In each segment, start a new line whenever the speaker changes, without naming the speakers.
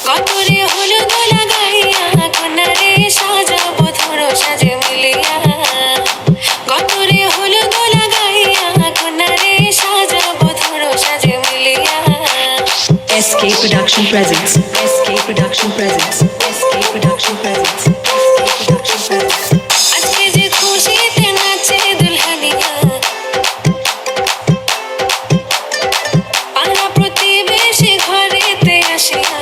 গতরে হলুদ লাগাইয়া কন্যারে সাজাবো ধরো সাজে মিলিয়া গতরে হলুদ লাগাইয়া কন্যারে সাজাবো ধরো সাজে মিলিয়া
SK Production presents. SK Production presents. SK Production presents.
আজকে যে খুশিতে নাচে দুলহানিয়া পাড়া প্রতিবেশী ঘরেতে আসিয়া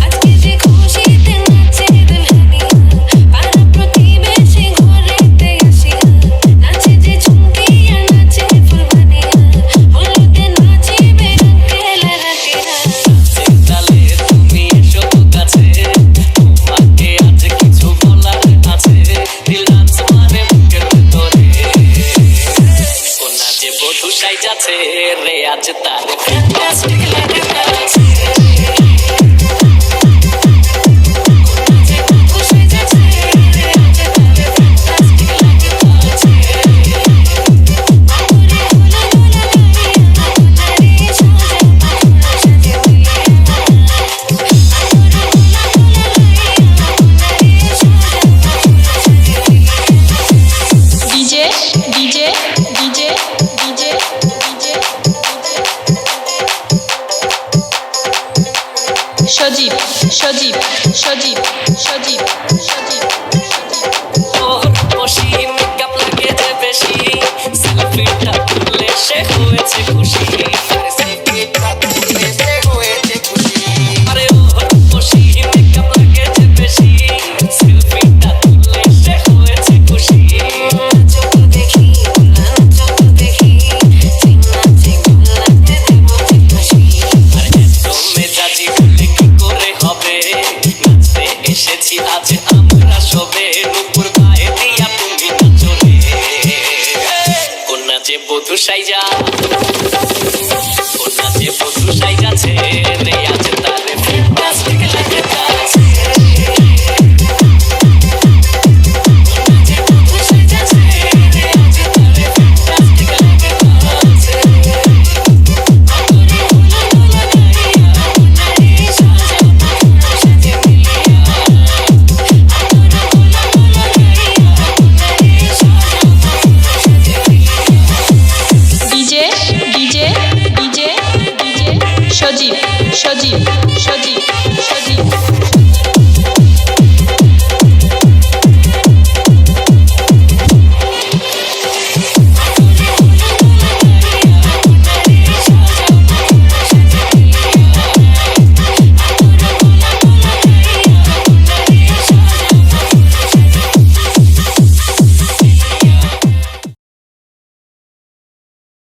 আজকে যে খুশিতে নাচে দুলহানিয়া পাড়া প্রতিবেশী ঘরেতে আসিয়া নাচে যে ঝুমকিয়া নাচে ফুলবানিয়া হলুদে নাচিবে রঙেলা রাতিরা
তালে তুমি এসো কাছে তোমাকে আজ কিছু বলার আছে দিল ডান্স মারে বুকের ভিতরে কোনা যে বধু সাইজাছে রে আজ তার ফ্যান্টাস্টিক লাগে আছে
সজীব সজীব সজীব সজীব সজীব
বসি মেকআপ লাগে যে বেশি সেলফিটা তুললে সে হয়েছে খুশি আরে ও বসি মেকআপ লাগে যে বেশি সেলফিটা তুললে সে হয়েছে খুশি
চোখ দেখি চোখ দেখি চিন্নাচে গুলাতে দেব খুশি
আর এত মেজাজি হলে কি করে হবে নাচতে এসেছি আজ আমরা সবে নুপুর পায়ে দিয়া তুমি নাচলে কোনা যে বধু সাইজা কোনা যে বধু সাইজাছে